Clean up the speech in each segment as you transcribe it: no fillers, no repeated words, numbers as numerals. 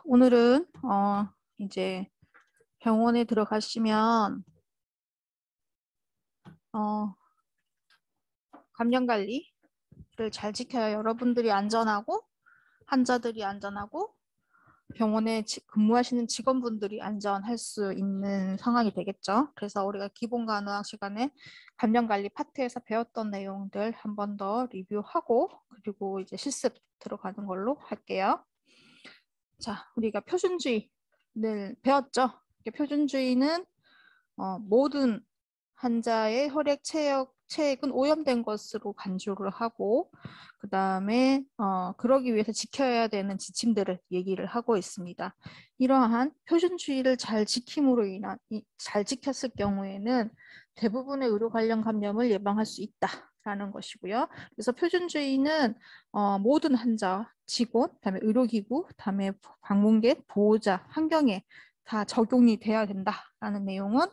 오늘은 이제 병원에 들어가시면 감염 관리를 잘 지켜야 여러분들이 안전하고 환자들이 안전하고 병원에 근무하시는 직원분들이 안전할 수 있는 상황이 되겠죠. 그래서 우리가 기본 간호학 시간에 감염 관리 파트에서 배웠던 내용들 한 번 더 리뷰하고 그리고 이제 실습 들어가는 걸로 할게요. 자, 우리가 표준주의를 배웠죠. 표준주의는 모든 환자의 혈액 체액은 오염된 것으로 간주를 하고 그 다음에 그러기 위해서 지켜야 되는 지침들을 얘기를 하고 있습니다. 이러한 표준주의를 잘 지킴으로 인한 잘 지켰을 경우에는 대부분의 의료 관련 감염을 예방할 수 있다라는 것이고요. 그래서 표준주의는 모든 환자, 직원, 그다음에 의료기구, 그다음에 방문객, 보호자, 환경에 다 적용이 돼야 된다라는 내용은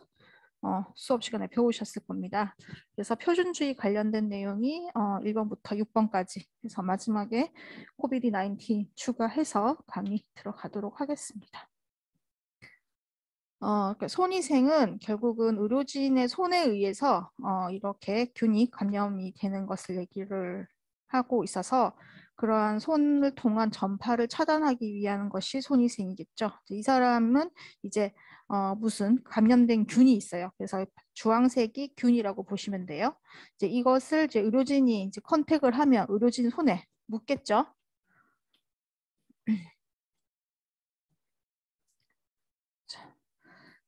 수업 시간에 배우셨을 겁니다. 그래서 표준주의 관련된 내용이 1번부터 6번까지 해서 마지막에 코비드-19 추가해서 강의 들어가도록 하겠습니다. 손위생은 결국은 의료진의 손에 의해서 이렇게 균이 감염이 되는 것을 얘기를 하고 있어서 그러한 손을 통한 전파를 차단하기 위한 것이 손위생이겠죠. 이 사람은 이제 무슨 감염된 균이 있어요. 그래서 주황색이 균이라고 보시면 돼요. 이제 이것을 이제 의료진이 이제 컨택을 하면 의료진 손에 묻겠죠.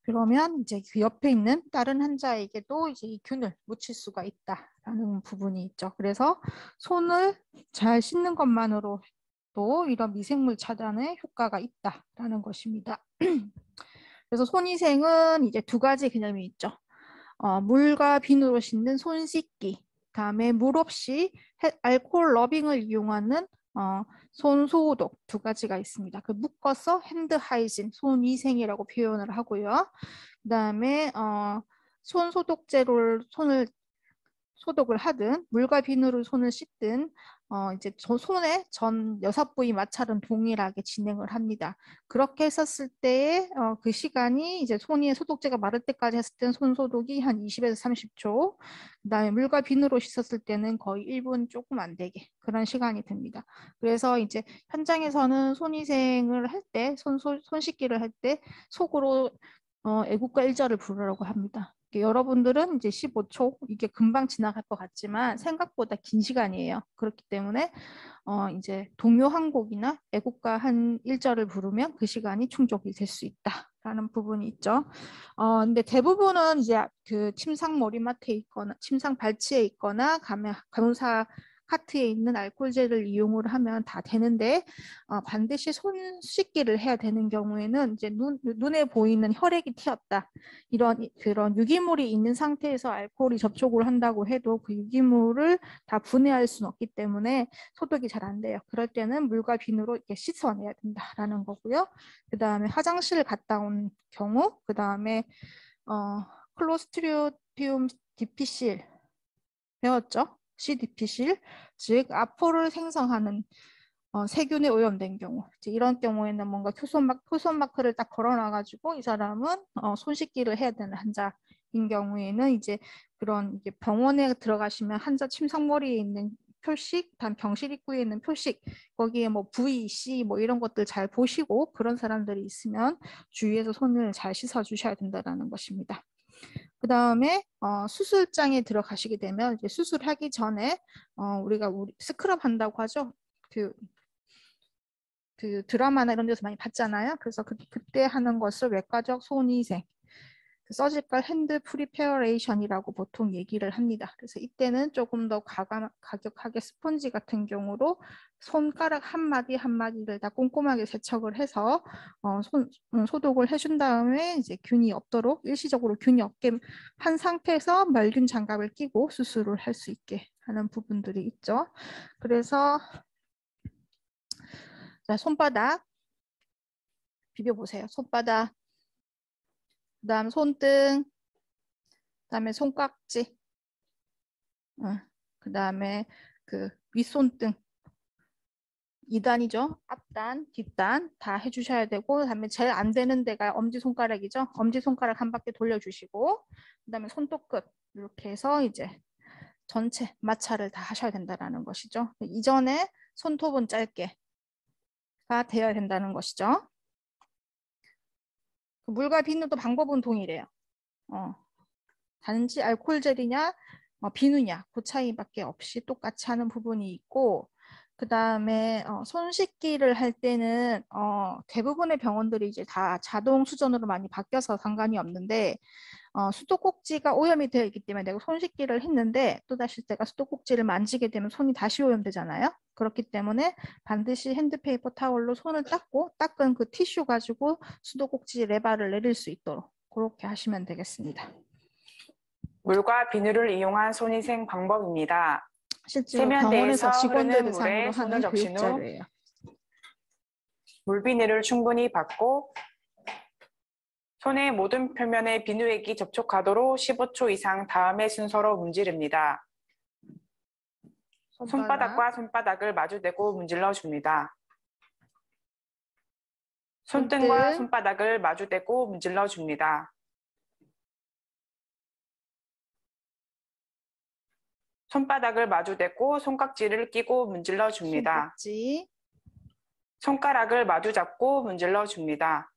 그러면 이제 그 옆에 있는 다른 환자에게도 이제 이 균을 묻힐 수가 있다라는 부분이 있죠. 그래서 손을 잘 씻는 것만으로도 이런 미생물 차단에 효과가 있다라는 것입니다. 그래서 손위생은 이제 두 가지 개념이 있죠. 물과 비누로 씻는 손 씻기, 다음에 물 없이 알코올 러빙을 이용하는 손 소독 두 가지가 있습니다. 그 묶어서 핸드 하이진, 손 위생이라고 표현을 하고요. 그다음에 손 소독제로 손을 소독을 하든 물과 비누로 손을 씻든 이제 손에 전 6부위 마찰은 동일하게 진행을 합니다. 그렇게 했었을 때에 그 시간이 이제 손이 소독제가 마를 때까지 했을 때는 손 소독이 한 20에서 30초, 그다음에 물과 비누로 씻었을 때는 거의 1분 조금 안 되게 그런 시간이 됩니다. 그래서 이제 현장에서는 손위생을 할 때, 손 씻기를 할 때 속으로 애국가 1절을 부르라고 합니다. 여러분들은 이제 15초 이게 금방 지나갈 것 같지만 생각보다 긴 시간이에요. 그렇기 때문에 이제 동요 한 곡이나 애국가 한 1절을 부르면 그 시간이 충족이 될 수 있다라는 부분이 있죠. 근데 대부분은 이제 그 침상 머리맡에 있거나 침상 발치에 있거나 간호사 카트에 있는 알코올젤을 이용을 하면 다 되는데 반드시 손 씻기를 해야 되는 경우에는 이제 눈에 보이는 혈액이 튀었다. 이런 그런 유기물이 있는 상태에서 알코올이 접촉을 한다고 해도 그 유기물을 다 분해할 수는 없기 때문에 소독이 잘 안 돼요. 그럴 때는 물과 비누로 이렇게 씻어내야 된다라는 거고요. 그 다음에 화장실 갔다 온 경우, 그 다음에 클로스트리디움 디피실 배웠죠? CDP실, 즉 아포를 생성하는 세균에 오염된 경우, 이런 경우에는 뭔가 효소 마크를 딱 걸어놔가지고 이 사람은 손 씻기를 해야 되는 환자인 경우에는 이제 그런 이게 병원에 들어가시면 환자 침상머리에 있는 표식, 단 병실 입구에 있는 표식, 거기에 뭐 VC 뭐 이런 것들 잘 보시고 그런 사람들이 있으면 주위에서 손을 잘 씻어 주셔야 된다는 것입니다. 그 다음에 수술장에 들어가시게 되면 이제 수술하기 전에 우리가 스크럽 한다고 하죠. 그 드라마나 이런 데서 많이 봤잖아요. 그래서 그때 하는 것을 외과적 손위생, 그 서지컬 핸드 프리페어레이션이라고 보통 얘기를 합니다. 그래서 이때는 조금 더 가격하게 스펀지 같은 경우로 손가락 한 마디 한 마디를 다 꼼꼼하게 세척을 해서 소독을 해준 다음에 이제 균이 없도록 일시적으로 균이 없게 한 상태에서 멸균 장갑을 끼고 수술을 할 수 있게 하는 부분들이 있죠. 그래서 자, 손바닥 비벼보세요. 손바닥, 그 다음 손등, 그 다음에 손깍지, 그 다음에 그 윗손등, 2단이죠. 앞단, 뒷단 다 해주셔야 되고, 그다음에 제일 안 되는 데가 엄지손가락이죠. 엄지손가락 한 바퀴 돌려주시고, 그다음에 손톱끝 이렇게 해서 이제 전체 마찰을 다 하셔야 된다는 것이죠. 이전에 손톱은 짧게가 되어야 된다는 것이죠. 물과 비누도 방법은 동일해요. 단지 알코올 젤이냐 비누냐 그 차이밖에 없이 똑같이 하는 부분이 있고, 그 다음에 손 씻기를 할 때는 대부분의 병원들이 이제 다 자동 수전으로 많이 바뀌어서 상관이 없는데, 수도꼭지가 오염이 되어 있기 때문에 내가 손 씻기를 했는데 또다시 내가 수도꼭지를 만지게 되면 손이 다시 오염되잖아요. 그렇기 때문에 반드시 핸드페이퍼 타월로 손을 닦고 닦은 그 티슈 가지고 수도꼭지 레바를 내릴 수 있도록 그렇게 하시면 되겠습니다. 물과 비누를 이용한 손위생 방법입니다. 실제로 병원에서 직원들 흐르는 대상으로 물에 손을 하는 적신 교육 후 자료예요. 물비누를 충분히 받고 손의 모든 표면에 비누액이 접촉하도록 15초 이상 다음의 순서로 문지릅니다. 손바닥과 손바닥을 마주대고 문질러 줍니다. 손등과 손바닥을 마주대고 문질러 줍니다. 손바닥을 마주대고 손깍지를 끼고 문질러 줍니다. 손깍지. 손가락을 마주 잡고 문질러 줍니다.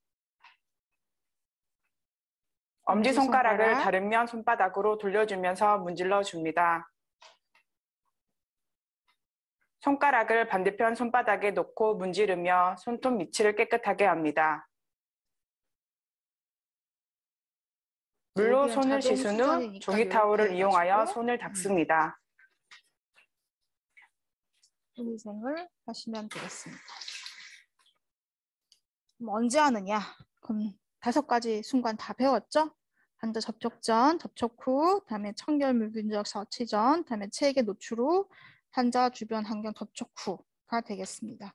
엄지손가락을 다른 면 손바닥으로 돌려주면서 문질러 줍니다. 손가락을 반대편 손바닥에 놓고 문지르며 손톱 밑을 깨끗하게 합니다. 물로 손을 씻은 후 종이 타월을 이용하여 손을 닦습니다. 손위생을 하시면 되겠습니다. 그럼 언제 하느냐? 그럼 5가지 순간 다 배웠죠? 환자 접촉 전, 접촉 후, 다음에 청결물균적 서치 전, 다음에 체액의 노출 후, 환자 주변 환경 접촉 후가 되겠습니다.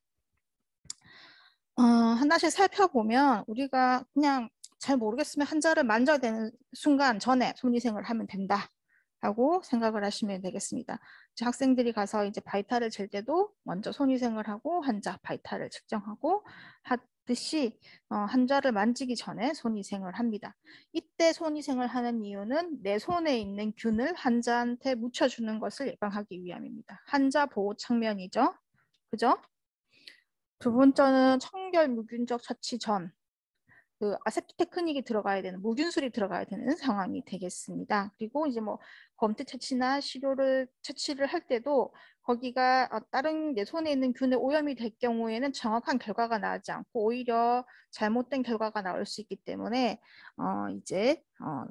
하나씩 살펴보면 우리가 그냥 잘 모르겠으면 환자를 만져야 되는 순간 전에 손위생을 하면 된다 라고 생각을 하시면 되겠습니다. 이제 학생들이 가서 이제 바이탈을 잴 때도 먼저 손위생을 하고 환자 바이탈을 측정하고 하듯이 환자를 만지기 전에 손위생을 합니다. 이때 손위생을 하는 이유는 내 손에 있는 균을 환자한테 묻혀주는 것을 예방하기 위함입니다. 환자 보호 측면이죠. 그죠? 두 번째는 청결 무균적 처치 전, 그 아세ፕ틱 테크닉이 들어가야 되는, 무균술이 들어가야 되는 상황이 되겠습니다. 그리고 이제 뭐 검체 채취나 시료를 채취를 할 때도 거기가 다른 내 손에 있는 균에 오염이 될 경우에는 정확한 결과가 나지 않고 오히려 잘못된 결과가 나올 수 있기 때문에 이제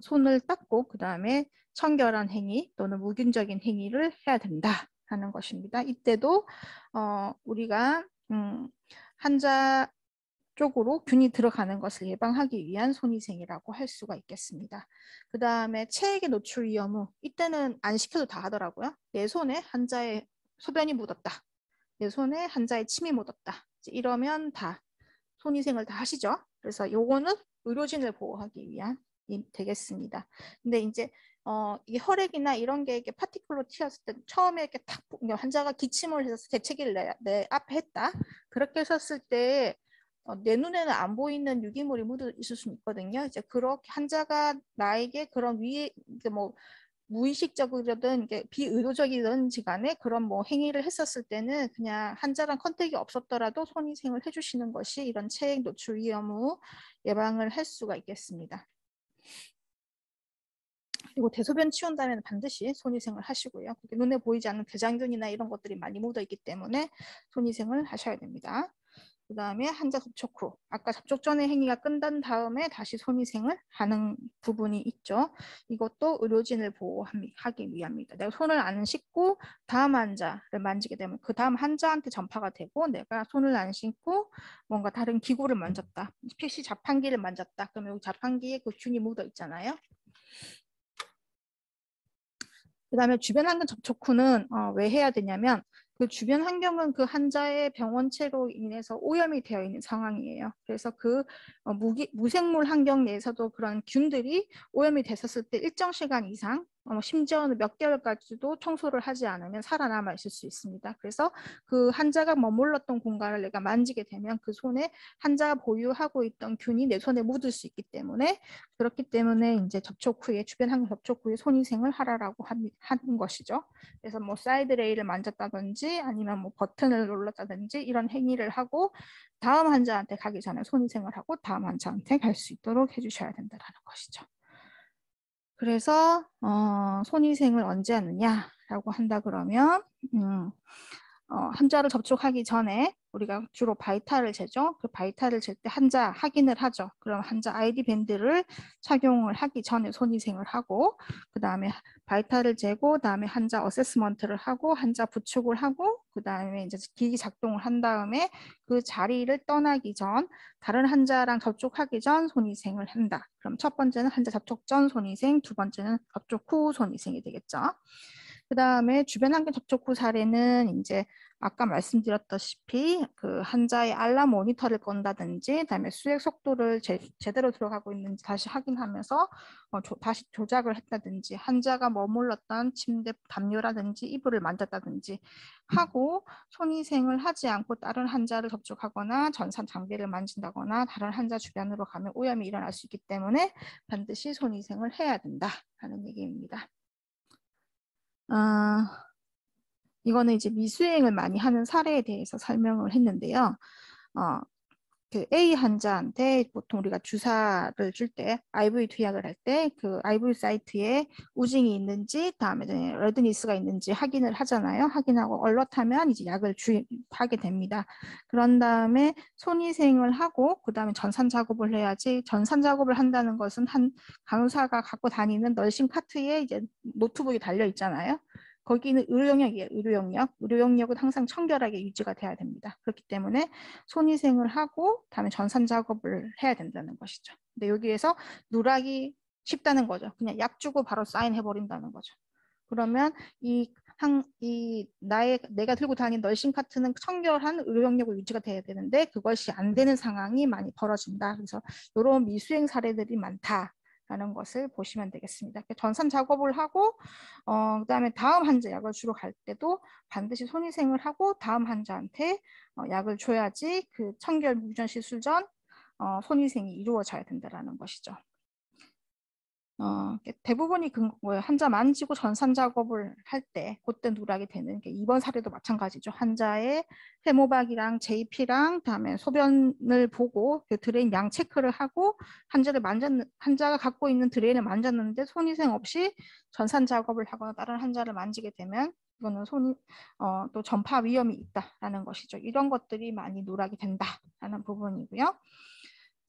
손을 닦고 그 다음에 청결한 행위 또는 무균적인 행위를 해야 된다 하는 것입니다. 이때도 우리가 환자 쪽으로 균이 들어가는 것을 예방하기 위한 손위생이라고 할 수가 있겠습니다. 그 다음에 체액의 노출 위험 후, 이때는 안 시켜도 다 하더라고요. 내 손에 환자의 소변이 묻었다. 내 손에 환자의 침이 묻었다. 이러면 다 손위생을 다 하시죠. 그래서 요거는 의료진을 보호하기 위한 되겠습니다. 근데 이제 이 혈액이나 이런 게 이렇게 파티클로 튀었을 때 처음에 이렇게 탁 환자가 기침을 해서 재채기를 내 앞에 했다. 그렇게 했었을 때 내 눈에는 안 보이는 유기물이 묻어 있을 수 있거든요. 이제 그렇게 환자가 나에게 그런 위에 뭐 무의식적이든 비의도적이든지 간에 그런 뭐 행위를 했었을 때는 그냥 환자랑 컨택이 없었더라도 손위생을 해주시는 것이 이런 체액 노출 위험 후 예방을 할 수가 있겠습니다. 그리고 대소변 치운다면 반드시 손위생을 하시고요. 눈에 보이지 않는 대장균이나 이런 것들이 많이 묻어 있기 때문에 손위생을 하셔야 됩니다. 그 다음에 환자 접촉 후, 아까 접촉 전의 행위가 끝난 다음에 다시 손위생을 하는 부분이 있죠. 이것도 의료진을 보호하기 위함입니다. 내가 손을 안 씻고 다음 환자를 만지게 되면 그 다음 환자한테 전파가 되고, 내가 손을 안 씻고 뭔가 다른 기구를 만졌다, PC 자판기를 만졌다, 그러면 여기 자판기에 그 균이 묻어 있잖아요. 그 다음에 주변 환경 접촉 후는 왜 해야 되냐면 그 주변 환경은 그 환자의 병원체로 인해서 오염이 되어 있는 상황이에요. 그래서 그 무생물 환경 내에서도 그런 균들이 오염이 됐었을 때 일정 시간 이상 심지어는 몇 개월까지도 청소를 하지 않으면 살아남아 있을 수 있습니다. 그래서 그 환자가 머물렀던 공간을 내가 만지게 되면 그 손에 환자가 보유하고 있던 균이 내 손에 묻을 수 있기 때문에, 그렇기 때문에 이제 접촉 후에, 주변 환경 접촉 후에 손위생을 하라라고 하는 것이죠. 그래서 뭐 사이드 레일을 만졌다든지 아니면 뭐 버튼을 눌렀다든지 이런 행위를 하고 다음 환자한테 가기 전에 손위생을 하고 다음 환자한테 갈 수 있도록 해주셔야 된다는 것이죠. 그래서 손위생을 언제 하느냐라고 한다 그러면 환자를 접촉하기 전에 우리가 주로 바이탈을 재죠. 그 바이탈을 잴 때 환자 확인을 하죠. 그럼 환자 아이디 밴드를 착용을 하기 전에 손위생을 하고, 그 다음에 바이탈을 재고, 다음에 환자 어세스먼트를 하고, 환자 부축을 하고, 그 다음에 이제 기기 작동을 한 다음에 그 자리를 떠나기 전, 다른 환자랑 접촉하기 전 손위생을 한다. 그럼 첫 번째는 환자 접촉 전 손위생, 두 번째는 접촉 후 손위생이 되겠죠. 그 다음에 주변 환경 접촉 후 사례는 이제 아까 말씀드렸다시피 그 환자의 알람 모니터를 건다든지, 그다음에 수액 속도를 제대로 들어가고 있는지 다시 확인하면서 다시 조작을 했다든지, 환자가 머물렀던 침대 담요라든지 이불을 만졌다든지 하고, 손위생을 하지 않고 다른 환자를 접촉하거나 전산 장비를 만진다거나 다른 환자 주변으로 가면 오염이 일어날 수 있기 때문에 반드시 손위생을 해야 된다라는 얘기입니다. 이거는 이제 미수행을 많이 하는 사례에 대해서 설명을 했는데요. 그 A 환자한테 보통 우리가 주사를 줄 때, IV 투약을 할 때 그 IV 사이트에 우징이 있는지, 다음에 레드니스가 있는지 확인을 하잖아요. 확인하고 얼럿하면 이제 약을 주입하게 됩니다. 그런 다음에 손위생을 하고 그 다음에 전산 작업을 해야지. 전산 작업을 한다는 것은 한 간호사가 갖고 다니는 널싱 카트에 이제 노트북이 달려 있잖아요. 거기는 의료 영역이에요. 의료 영역. 의료 영역은 항상 청결하게 유지가 돼야 됩니다. 그렇기 때문에 손위생을 하고 다음에 전산 작업을 해야 된다는 것이죠. 근데 여기에서 누락이 쉽다는 거죠. 그냥 약 주고 바로 사인해 버린다는 거죠. 그러면 내가 들고 다니는 널싱 카트는 청결한 의료 영역을 유지가 돼야 되는데 그것이 안 되는 상황이 많이 벌어진다. 그래서 이런 미수행 사례들이 많다. 라는 것을 보시면 되겠습니다. 전산 작업을 하고 그다음에 다음 환자 약을 주러 갈 때도 반드시 손위생을 하고 다음 환자한테 약을 줘야지 그 청결 유전 시술 전 손위생이 이루어져야 된다는 것이죠. 대부분이 환자 만지고 전산 작업을 할 때 그때 누락이 되는 게 이번 사례도 마찬가지죠. 환자의 해모박이랑 JP랑 다음에 소변을 보고 그 드레인 양 체크를 하고 환자가 갖고 있는 드레인을 만졌는데 손위생 없이 전산 작업을 하거나 다른 환자를 만지게 되면 이거는 또 전파 위험이 있다라는 것이죠. 이런 것들이 많이 누락이 된다라는 부분이고요.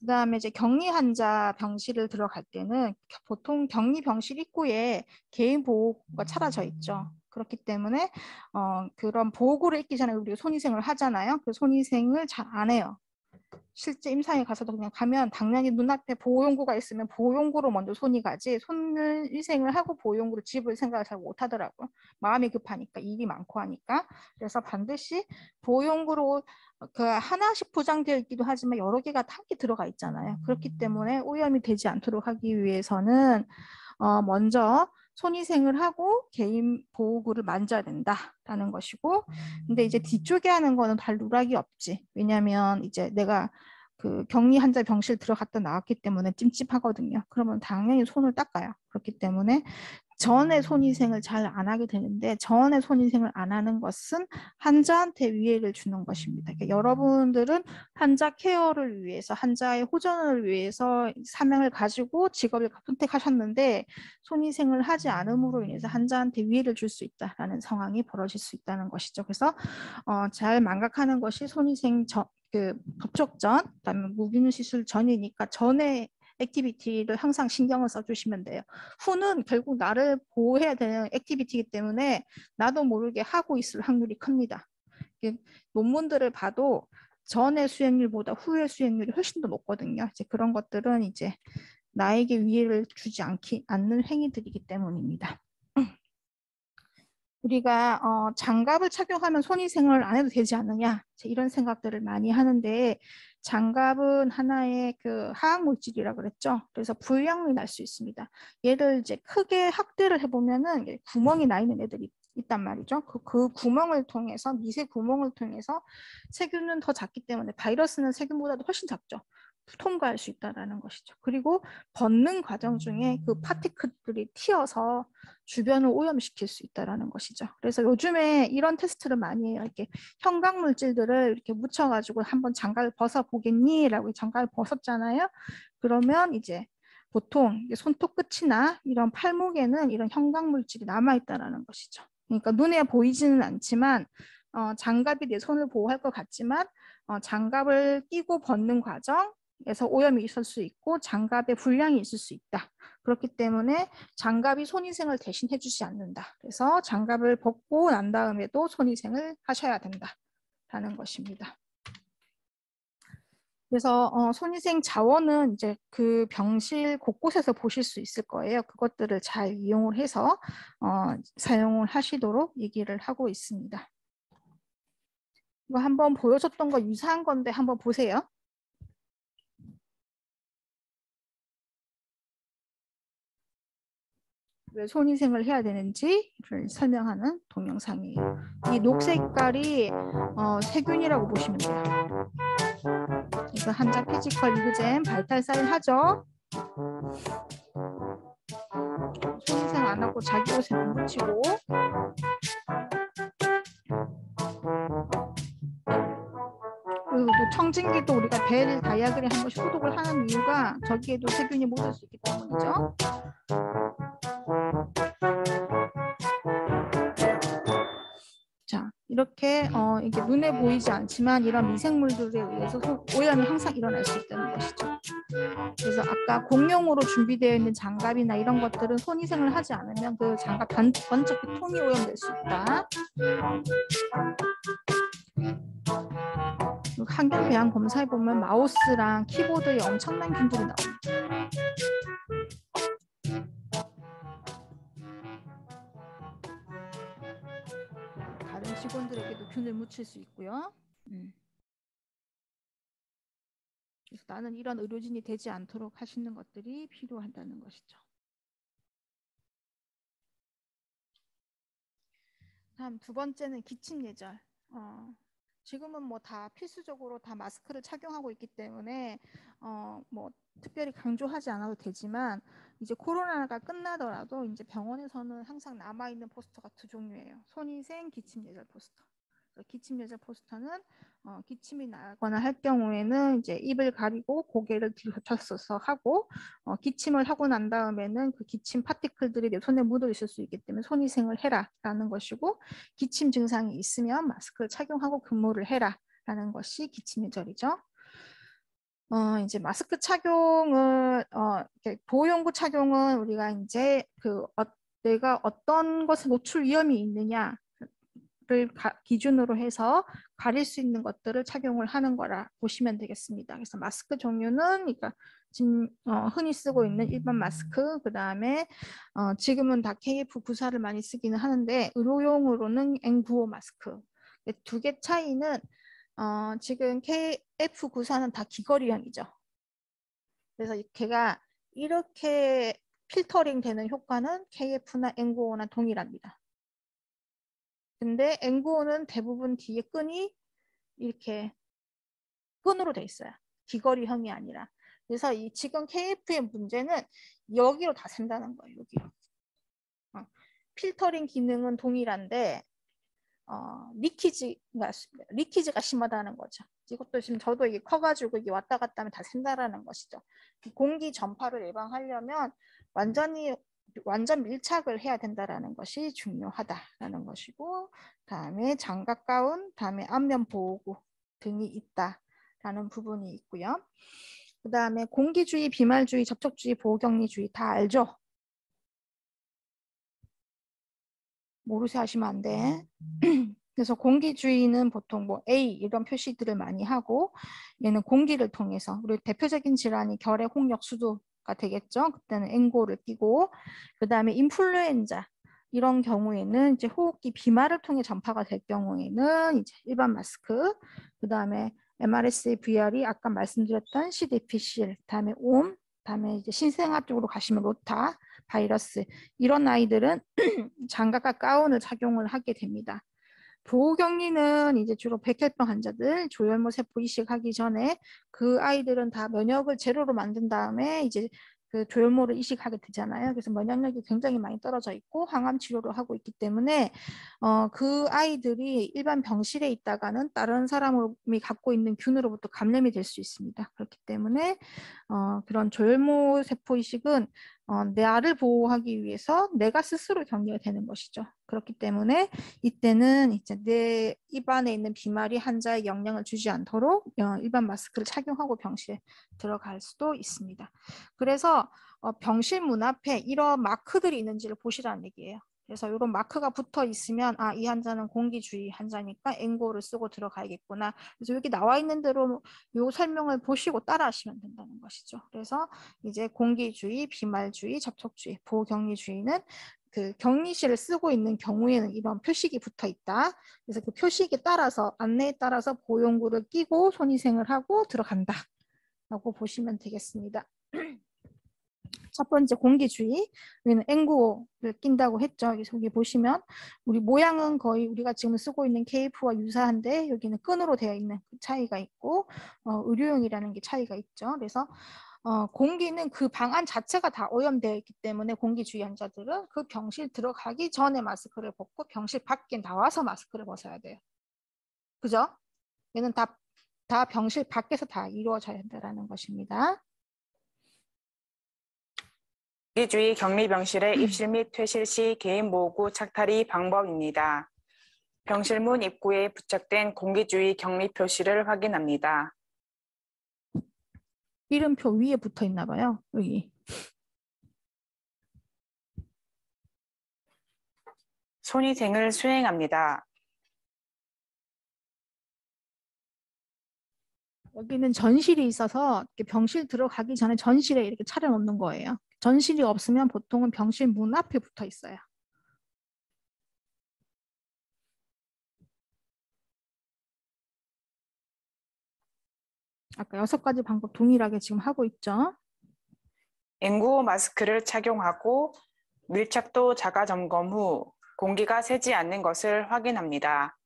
그 다음에 이제 격리 환자 병실을 들어갈 때는 보통 격리 병실 입구에 개인 보호구가 차려져 있죠. 그렇기 때문에 그런 보호구를 입기 전에 우리가 손위생을 하잖아요. 그 손위생을 잘 안 해요. 실제 임상에 가서도 그냥 가면 당연히 눈앞에 보호용구가 있으면 보호용구로 먼저 손이 가지 손을 위생을 하고 보호용구를 집을 생각을 잘 못하더라고요. 마음이 급하니까 일이 많고 하니까. 그래서 반드시 보호용구로 그 하나씩 포장되어 있기도 하지만 여러 개가 함께 들어가 있잖아요. 그렇기 때문에 오염이 되지 않도록 하기 위해서는 먼저 손위생을 하고 개인 보호구를 만져야 된다라는 것이고, 근데 이제 뒤쪽에 하는 거는 발 누락이 없지. 왜냐하면 이제 내가 그 격리 환자 병실 들어갔다 나왔기 때문에 찜찜하거든요. 그러면 당연히 손을 닦아요. 그렇기 때문에 전에 손위생을 잘 안 하게 되는데, 전에 손위생을 안 하는 것은 환자한테 위해를 주는 것입니다. 그러니까 여러분들은 환자 케어를 위해서, 환자의 호전을 위해서 사명을 가지고 직업을 선택하셨는데 손위생을 하지 않음으로 인해서 환자한테 위해를 줄 수 있다라는 상황이 벌어질 수 있다는 것이죠. 그래서 잘 망각하는 것이 손위생 접촉 전, 그다음에 무비누 시술 전이니까 전에 액티비티를 항상 신경을 써주시면 돼요. 후는 결국 나를 보호해야 되는 액티비티이기 때문에 나도 모르게 하고 있을 확률이 큽니다. 논문들을 봐도 전의 수행률보다 후의 수행률이 훨씬 더 높거든요. 이제 그런 것들은 이제 나에게 위해를 주지 않는 행위들이기 때문입니다. 우리가 장갑을 착용하면 손위생을 안 해도 되지 않느냐, 이런 생각들을 많이 하는데 장갑은 하나의 그 화학 물질이라 그랬죠. 그래서 불량이 날 수 있습니다. 얘를 이제 크게 확대를 해보면은 구멍이 나 있는 애들이 있단 말이죠. 그 구멍을 통해서 미세 구멍을 통해서 세균은 더 작기 때문에 바이러스는 세균보다도 훨씬 작죠. 통과할 수 있다라는 것이죠. 그리고 벗는 과정 중에 그 파티클들이 튀어서 주변을 오염시킬 수 있다라는 것이죠. 그래서 요즘에 이런 테스트를 많이 해요. 이렇게 형광 물질들을 이렇게 묻혀가지고 한번 장갑을 벗어 보겠니? 라고 장갑을 벗었잖아요. 그러면 이제 보통 손톱 끝이나 이런 팔목에는 이런 형광 물질이 남아 있다라는 것이죠. 그러니까 눈에 보이지는 않지만 장갑이 내 손을 보호할 것 같지만 장갑을 끼고 벗는 과정에서 오염이 있을 수 있고 장갑에 불량이 있을 수 있다. 그렇기 때문에 장갑이 손위생을 대신 해주지 않는다. 그래서 장갑을 벗고 난 다음에도 손위생을 하셔야 된다라는 것입니다. 그래서 손위생 자원은 이제 그 병실 곳곳에서 보실 수 있을 거예요. 그것들을 잘 이용을 해서 사용을 하시도록 얘기를 하고 있습니다. 이거 한번 보여줬던 거 유사한 건데 한번 보세요. 왜 손위생을 해야 되는지를 설명하는 동영상이에요. 이 녹색 색깔이 세균이라고 보시면 돼요. 그래서 한자 피지컬 리그젠 발탈 사인 하죠. 손위생 안 하고 자기 옷에 안 묻히고. 그리고 또 청진기도 우리가 벨 다이아그램 한 번씩 소독을 하는 이유가 저기에도 세균이 묻을 수 있기 때문이죠. 자, 이렇게 이게 눈에 보이지 않지만 이런 미생물들에 의해서 오염이 항상 일어날 수 있다는 것이죠. 그래서 아까 공용으로 준비되어 있는 장갑이나 이런 것들은 손위생을 하지 않으면 그 장갑 번쩍 통이 오염될 수 있다. 환경 배양 검사해 보면 마우스랑 키보드에 엄청난 균들이 나옵니다. 다른 직원들에게도 균을 묻힐 수 있고요. 그래서 나는 이런 의료진이 되지 않도록 하시는 것들이 필요하다는 것이죠. 다음 두 번째는 기침 예절. 지금은 뭐 다 필수적으로 다 마스크를 착용하고 있기 때문에 뭐 특별히 강조하지 않아도 되지만 이제 코로나가 끝나더라도 이제 병원에서는 항상 남아있는 포스터가 두 종류예요. 손위생, 기침 예절 포스터. 기침 예절 포스터는 기침이 나거나 할 경우에는 이제 입을 가리고 고개를 뒤집혀서 하고 기침을 하고 난 다음에는 그 기침 파티클들이 내 손에 묻어 있을 수 있기 때문에 손위생을 해라라는 것이고 기침 증상이 있으면 마스크를 착용하고 근무를 해라라는 것이 기침 예절이죠. 이제 마스크 착용을 보호용구 착용은 우리가 이제 내가 어떤 것에 노출 위험이 있느냐 기준으로 해서 가릴 수 있는 것들을 착용을 하는 거라 보시면 되겠습니다. 그래서 마스크 종류는 그러니까 지금 흔히 쓰고 있는 일반 마스크, 그 다음에 지금은 다 KF94를 많이 쓰기는 하는데 의료용으로는 N95 마스크. 두 개 차이는 지금 KF94는 다 귀걸이형이죠. 그래서 걔가 이렇게 필터링 되는 효과는 KF나 N95나 동일합니다. 근데 N95는 대부분 뒤에 끈이 이렇게 끈으로 돼 있어요. 귀걸이형이 아니라. 그래서 이 지금 KF의 문제는 여기로 다 샌다는 거예요. 여기로. 필터링 기능은 동일한데 리키지가 심하다는 거죠. 이것도 지금 저도 이게 커가지고 이게 왔다 갔다 하면 다 샌다라는 것이죠. 공기 전파를 예방하려면 완전 밀착을 해야 된다라는 것이 중요하다라는 것이고, 다음에 장갑 가운, 다음에 안면 보호구 등이 있다라는 부분이 있고요. 그 다음에 공기주의, 비말주의, 접촉주의, 보호격리주의 다 알죠? 모르세 하시면 안 돼. 그래서 공기주의는 보통 뭐 A 이런 표시들을 많이 하고 얘는 공기를 통해서 우리 대표적인 질환이 결핵, 홍역, 수두가 되겠죠. 그때는 N95를 끼고 그 다음에 인플루엔자 이런 경우에는 이제 호흡기 비말을 통해 전파가 될 경우에는 이제 일반 마스크 그 다음에 MRSA, VR이 아까 말씀드렸던 C. difficile, 다음에 옴, 다음에 이제 신생아 쪽으로 가시면 로타 바이러스, 이런 아이들은 장갑과 가운을 착용을 하게 됩니다. 보호격리는 이제 주로 백혈병 환자들, 조혈모 세포 이식하기 전에 그 아이들은 다 면역을 제로로 만든 다음에 이제 그 조혈모를 이식하게 되잖아요. 그래서 면역력이 굉장히 많이 떨어져 있고 항암 치료를 하고 있기 때문에 그 아이들이 일반 병실에 있다가는 다른 사람이 갖고 있는 균으로부터 감염이 될 수 있습니다. 그렇기 때문에 그런 조혈모 세포 이식은 내 알을 보호하기 위해서 내가 스스로 격리가 되는 것이죠. 그렇기 때문에 이때는 이제 내 입안에 있는 비말이 환자의 영향을 주지 않도록 일반 마스크를 착용하고 병실에 들어갈 수도 있습니다. 그래서 병실 문 앞에 이런 마크들이 있는지를 보시라는 얘기예요. 그래서 이런 마크가 붙어 있으면 이 환자는 공기주의 환자니까 N95를 쓰고 들어가야겠구나. 그래서 여기 나와 있는 대로 이 설명을 보시고 따라 하시면 된다는 것이죠. 그래서 이제 공기주의, 비말주의, 접촉주의, 보호격리주의는 그 격리실을 쓰고 있는 경우에는 이런 표식이 붙어 있다. 그래서 그 표식에 따라서 안내에 따라서 보형구를 끼고 손위생을 하고 들어간다 라고 보시면 되겠습니다. 첫 번째 공기주의, 여기는 N95를 낀다고 했죠. 여기 보시면 우리 모양은 거의 우리가 지금 쓰고 있는 KF와 유사한데 여기는 끈으로 되어 있는 그 차이가 있고 의료용이라는 게 차이가 있죠. 그래서 공기는 그 방 안 자체가 다 오염되어 있기 때문에 공기주의 환자들은 그 병실 들어가기 전에 마스크를 벗고 병실 밖에 나와서 마스크를 벗어야 돼요. 그죠? 얘는 다 병실 밖에서 다 이루어져야 한다는 것입니다. 공기주의 격리병실의 입실 및 퇴실 시 개인보호구 착탈이 방법입니다. 병실 문 입구에 부착된 공기주의 격리 표시를 확인합니다. 이름표 위에 붙어 있나 봐요. 여기. 손위생을 수행합니다. 여기는 전실이 있어서 병실 들어가기 전에 전실에 이렇게 차려놓는 거예요. 전실이 없으면 보통은 병실 문 앞에 붙어 있어요. 아까 6가지 방법 동일하게 지금 하고 있죠. N95 마스크를 착용하고 밀착도 자가 점검 후 공기가 새지 않는 것을 확인합니다.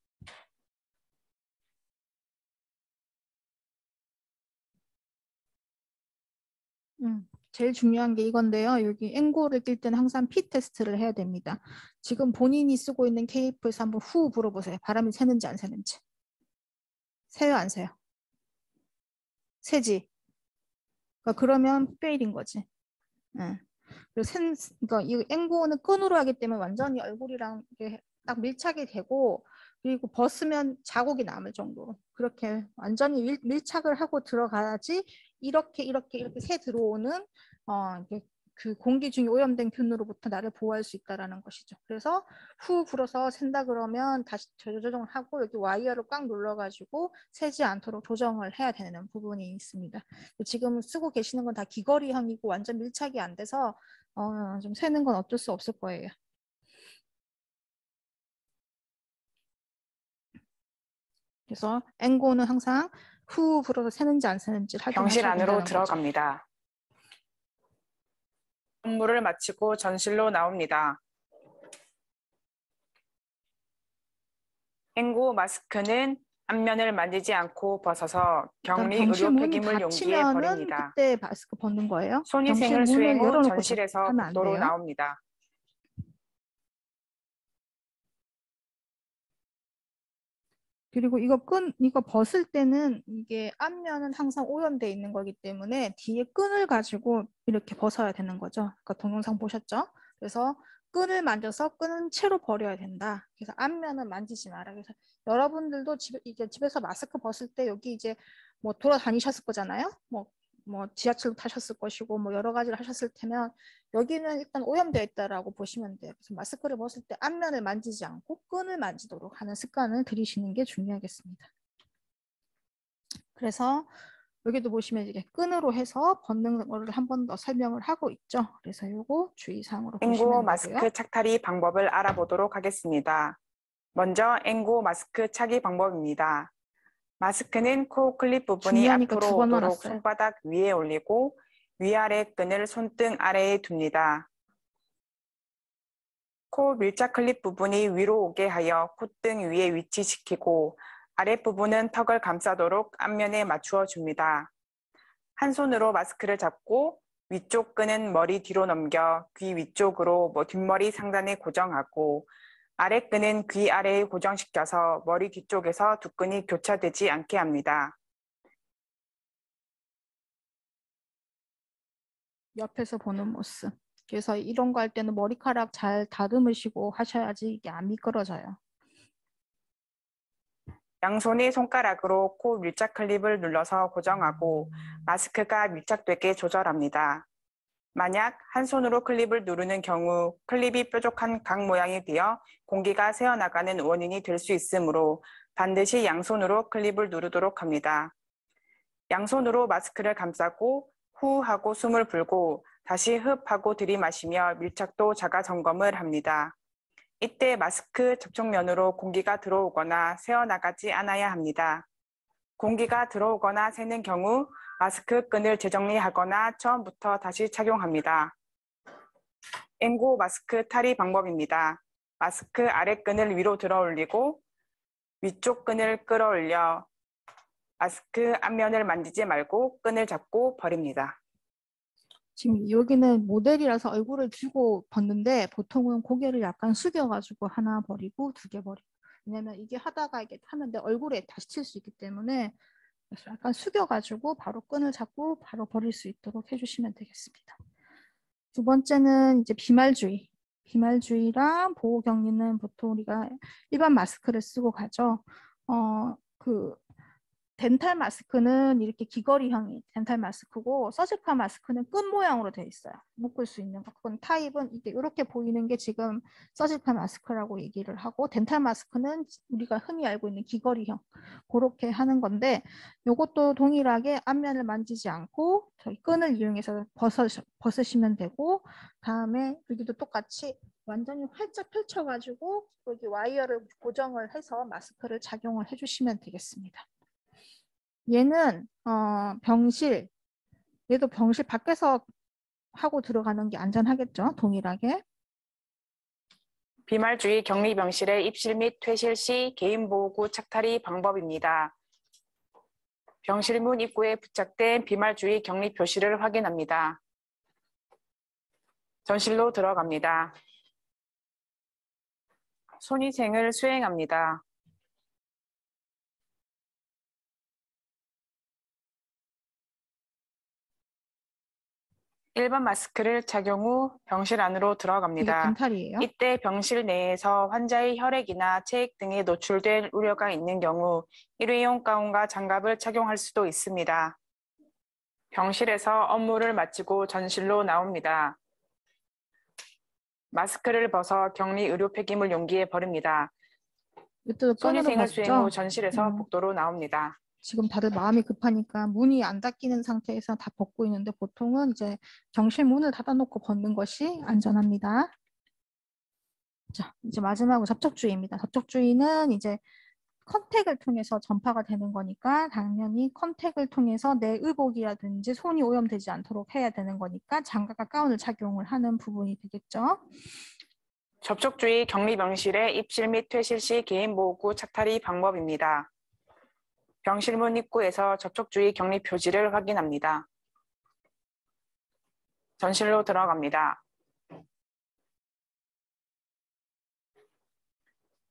제일 중요한 게 이건데요. 여기 N95를 낄 때는 항상 피 테스트를 해야 됩니다. 지금 본인이 쓰고 있는 KF에서 한번 후 불어보세요. 바람이 새는지 안 새는지. 새요 안 새요? 새지. 그러면 페일인 거지. 그리고 그러니까 이 N95는 끈으로 하기 때문에 완전히 얼굴이랑 이렇게 딱 밀착이 되고 그리고 벗으면 자국이 남을 정도로 그렇게 완전히 밀착을 하고 들어가야지 이렇게 새 들어오는 그 공기 중에 오염된 균으로부터 나를 보호할 수 있다라는 것이죠. 그래서 후 불어서 샌다 그러면 다시 조정을 하고 여기 와이어를 꽉 눌러가지고 새지 않도록 조정을 해야 되는 부분이 있습니다. 지금 쓰고 계시는 건 다 귀걸이형이고 완전 밀착이 안 돼서 좀 새는 건 어쩔 수 없을 거예요. 그래서 N95는 항상 후 불어서 새는지 안 새는지 병실 확인하셔야 안으로 된다는 거죠. 들어갑니다. 업무를 마치고 전실로 나옵니다. N95 마스크는 앞면을 만지지 않고 벗어서 일단 격리 병실 의료 문이 폐기물 용기에 닫히면은 버립니다. 그때 마스크 벗는 거예요. 병실 손위생을 수행 문을 후 열어놓고 전실에서 하면 안 복도로 돼요. 나옵니다. 그리고 이거 벗을 때는 이게 앞면은 항상 오염되어 있는 거기 때문에 뒤에 끈을 가지고 이렇게 벗어야 되는 거죠. 아까 동영상 보셨죠? 그래서 끈을 만져서 끈은 채로 버려야 된다. 그래서 앞면은 만지지 마라. 그래서 여러분들도 이제 집에서 마스크 벗을 때 여기 이제 뭐 돌아다니셨을 거잖아요. 뭐 지하철 타셨을 것이고 뭐 여러 가지를 하셨을 테면 여기는 일단 오염되어 있다라고 보시면 돼요. 그래서 마스크를 벗을 때 앞면을 만지지 않고 끈을 만지도록 하는 습관을 들이시는 게 중요하겠습니다. 그래서 여기도 보시면 이게 끈으로 해서 벗는 거를 한 번 더 설명을 하고 있죠. 그래서 요거 주의사항으로 N95 보시면 마스크 되고요. 착탈이 방법을 알아보도록 하겠습니다. 먼저 N95 마스크 차기 방법입니다. 마스크는 코 클립 부분이 중요하니까 앞으로 두 번 오도록 넣어놨어요. 손바닥 위에 올리고 위아래 끈을 손등 아래에 둡니다. 코 밀착 클립 부분이 위로 오게 하여 콧등 위에 위치시키고 아랫부분은 턱을 감싸도록 앞면에 맞추어 줍니다. 한 손으로 마스크를 잡고 위쪽 끈은 머리 뒤로 넘겨 귀 위쪽으로 뒷머리 상단에 고정하고 아래 끈은 귀 아래에 고정시켜서 머리 뒤쪽에서 두 끈이 교차되지 않게 합니다. 옆에서 보는 모습. 그래서 이런 거 할 때는 머리카락 잘 다듬으시고 하셔야지 이게 안 미끄러져요. 양손의 손가락으로 코 밀착 클립을 눌러서 고정하고 마스크가 밀착되게 조절합니다. 만약 한 손으로 클립을 누르는 경우 클립이 뾰족한 각 모양이 되어 공기가 새어나가는 원인이 될 수 있으므로 반드시 양손으로 클립을 누르도록 합니다. 양손으로 마스크를 감싸고 후 하고 숨을 불고 다시 흡 하고 들이마시며 밀착도 자가 점검을 합니다. 이때 마스크 접촉면으로 공기가 들어오거나 새어나가지 않아야 합니다. 공기가 들어오거나 새는 경우 마스크 끈을 재정리하거나 처음부터 다시 착용합니다. 앵고 마스크 탈의 방법입니다. 마스크 아래 끈을 위로 들어 올리고 위쪽 끈을 끌어올려 마스크 앞면을 만지지 말고 끈을 잡고 버립니다. 지금 여기는 모델이라서 얼굴을 쥐고 벗는데 보통은 고개를 약간 숙여가지고 하나 버리고 두 개 버리고. 왜냐면 이게 하다가 이게 하면 내 얼굴에 다시 칠 수 있기 때문에 그래서 약간 숙여가지고 바로 끈을 잡고 바로 버릴 수 있도록 해주시면 되겠습니다. 두 번째는 이제 비말주의. 비말주의랑 보호경리는 보통 우리가 일반 마스크를 쓰고 가죠. 덴탈 마스크는 이렇게 귀걸이형이 덴탈 마스크고 서지컬 마스크는 끈 모양으로 되어 있어요. 묶을 수 있는 거. 그건 타입은 이게 이렇게 보이는 게 지금 서지컬 마스크라고 얘기를 하고 덴탈 마스크는 우리가 흔히 알고 있는 귀걸이형 그렇게 하는 건데 이것도 동일하게 앞면을 만지지 않고 저희 끈을 이용해서 벗으시면 되고 다음에 여기도 똑같이 완전히 활짝 펼쳐가지고 여기 와이어를 고정을 해서 마스크를 착용을 해주시면 되겠습니다. 얘는 병실, 얘도 병실 밖에서 하고 들어가는 게 안전하겠죠? 동일하게. 비말주의 격리병실의 입실 및 퇴실 시 개인보호구 착탈의 방법입니다. 병실 문 입구에 부착된 비말주의 격리 표시를 확인합니다. 전실로 들어갑니다. 손위생을 수행합니다. 일반 마스크를 착용 후 병실 안으로 이게 들어갑니다. 덴탈이에요. 이때 병실 내에서 환자의 혈액이나 체액 등에 노출될 우려가 있는 경우 일회용 가운과 장갑을 착용할 수도 있습니다. 병실에서 업무를 마치고 전실로 나옵니다. 마스크를 벗어 격리 의료 폐기물 용기에 버립니다. 이때도 끈으로 손위생을 수행 후 벗죠? 전실에서 복도로 나옵니다. 지금 다들 마음이 급하니까 문이 안 닫히는 상태에서 다 벗고 있는데 보통은 이제 병실 문을 닫아놓고 벗는 것이 안전합니다. 자, 이제 마지막으로 접촉주의입니다. 접촉주의는 이제 컨택을 통해서 전파가 되는 거니까 당연히 컨택을 통해서 내 의복이라든지 손이 오염되지 않도록 해야 되는 거니까 장갑과 가운을 착용을 하는 부분이 되겠죠. 접촉주의 격리병실의 입실 및 퇴실 시 개인보호구 착탈의 방법입니다. 병실문 입구에서 접촉주의 격리 표지를 확인합니다. 전실로 들어갑니다.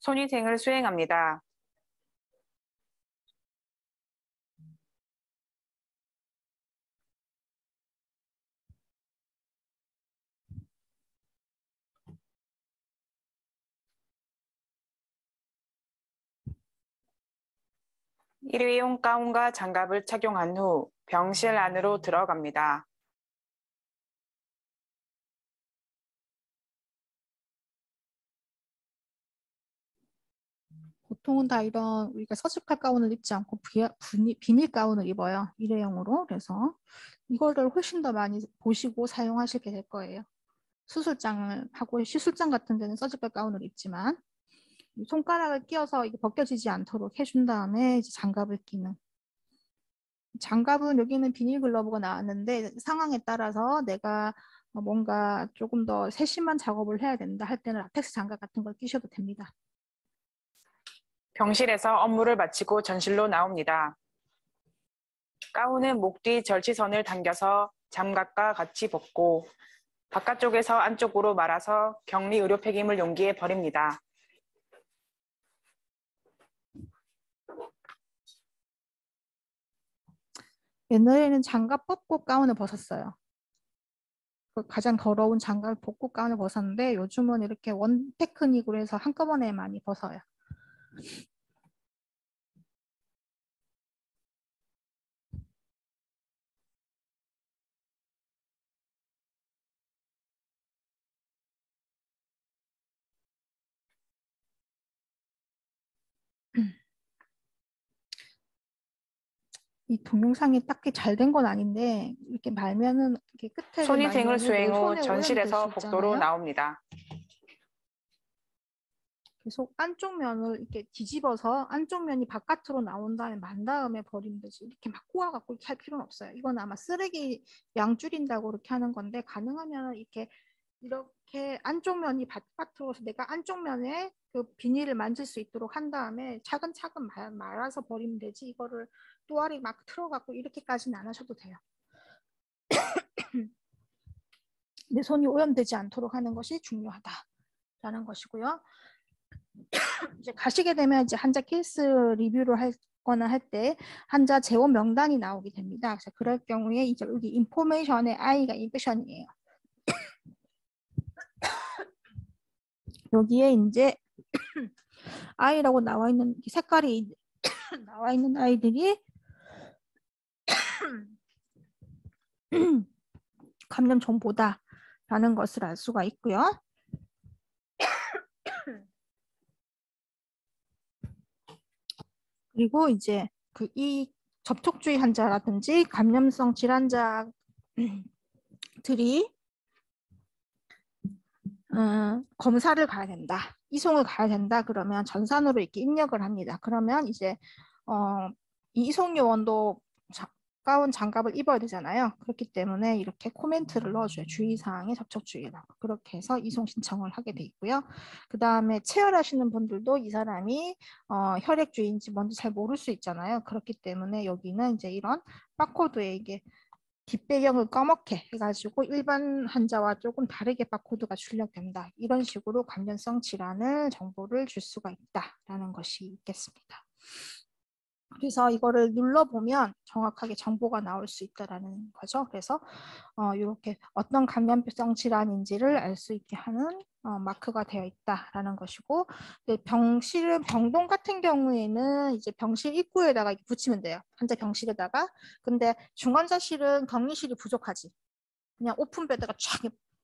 손위생을 수행합니다. 일회용 가운과 장갑을 착용한 후 병실 안으로 들어갑니다. 보통은 다 이런 우리가 서식할 가운을 입지 않고 비닐 가운을 입어요. 일회용으로. 그래서 이거를 훨씬 더 많이 보시고 사용하시게 될 거예요. 수술장을 하고 시술장 같은 데는 서지컬 가운을 입지만 손가락을 끼워서 이게 벗겨지지 않도록 해준 다음에 이제 장갑을 끼는. 장갑은 여기는 비닐 글러브가 나왔는데 상황에 따라서 내가 뭔가 조금 더 세심한 작업을 해야 된다 할 때는 라텍스 장갑 같은 걸 끼셔도 됩니다. 병실에서 업무를 마치고 전실로 나옵니다. 가운은 목 뒤 절취선을 당겨서 장갑과 같이 벗고 바깥쪽에서 안쪽으로 말아서 격리 의료 폐기물 용기에 버립니다. 옛날에는 장갑 벗고 가운을 벗었어요. 가장 더러운 장갑을 벗고 가운을 벗었는데 요즘은 이렇게 원 테크닉으로 해서 한꺼번에 많이 벗어요. 이 동영상이 딱히 잘 된 건 아닌데 이렇게 말면은 이렇게 끝에를 손위생을 말면은 수행 내 후 손에 오염이 될 수 전실에서 복도로 있잖아요. 나옵니다. 계속 안쪽 면을 이렇게 뒤집어서 안쪽 면이 바깥으로 나온 다음에 만 다음에 버리면 되지. 이렇게 막 꼬아갖고 이렇게 할 필요는 없어요. 이건 아마 쓰레기 양 줄인다고 이렇게 하는 건데 가능하면 이렇게 안쪽 면이 바깥으로서 내가 안쪽 면에 그 비닐을 만질 수 있도록 한 다음에 차근차근 말아서 버리면 되지. 이거를 또아리 막 틀어갖고 이렇게까지는 안 하셔도 돼요. 내 손이 오염되지 않도록 하는 것이 중요하다라는 것이고요. 이제 가시게 되면 이제 환자 케이스 리뷰를 하거나 할 때 환자 재원 명단이 나오게 됩니다. 그래서 그럴 경우에 이제 여기 인포메이션의 I가 인포메이션이에요. 여기에 이제 I라고 나와 있는 색깔이 나와 있는 아이들이 감염 정보다라는 것을 알 수가 있고요. 그리고 이제 이 접촉주의 환자라든지 감염성 질환자들이 검사를 가야 된다, 이송을 가야 된다 그러면 전산으로 이렇게 입력을 합니다. 그러면 이제 이 이송 요원도 가운 장갑을 입어야 되잖아요. 그렇기 때문에 이렇게 코멘트를 넣어줘요. 주의사항의 접촉주의라고. 그렇게 해서 이송 신청을 하게 돼 있고요. 그 다음에 체열하시는 분들도 이 사람이 혈액주의인지 뭔지 잘 모를 수 있잖아요. 그렇기 때문에 여기는 이제 이런 바코드에 이게 뒷배경을 검게 해가지고 일반 환자와 조금 다르게 바코드가 출력된다. 이런 식으로 감염성 질환을 정보를 줄 수가 있다라는 것이 있겠습니다. 그래서 이거를 눌러보면 정확하게 정보가 나올 수 있다라는 거죠. 그래서 이렇게 어떤 감염성 질환인지를 알 수 있게 하는 마크가 되어 있다라는 것이고, 병동 같은 경우에는 이제 병실 입구에다가 붙이면 돼요. 환자 병실에다가. 근데 중환자실은 격리실이 부족하지. 그냥 오픈베드가 쫙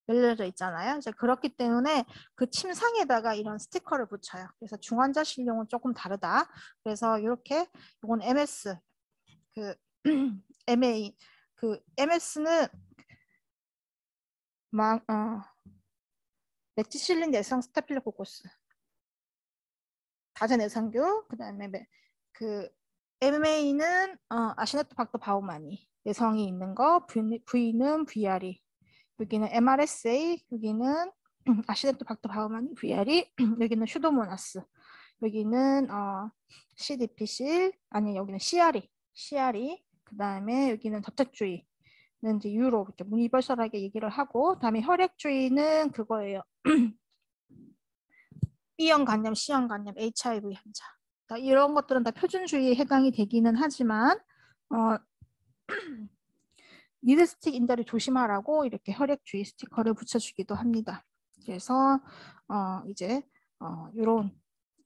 열려져 있잖아요. 이제 그렇기 때문에 그 침상에다가 이런 스티커를 붙여요. 그래서 중환자실용은 조금 다르다. 그래서 이렇게 이건 MS 그 MA 그 MS는 막 메티실린 내성 스타필로코커스 다자 내성균, 그다음에 그 MA는 아시네토박터 바우마니 내성이 있는 거, V는 VRE, 여기는 MRSA, 여기는 아시네토박터 바우마니 VRE, 여기는 슈도모나스, 여기는 CDPC, 아니 여기는 CRE, 그 다음에 여기는 접촉주의는 이제 유로 이렇게 유니버설하게 얘기를 하고, 그다음에 혈액주의는 그거예요. B형 간염, C형 간염, HIV 환자. 그러니까 이런 것들은 다 표준주의에 해당이 되기는 하지만 니드 스틱 인더리 조심하라고 이렇게 혈액주의 스티커를 붙여주기도 합니다. 그래서 이제 이런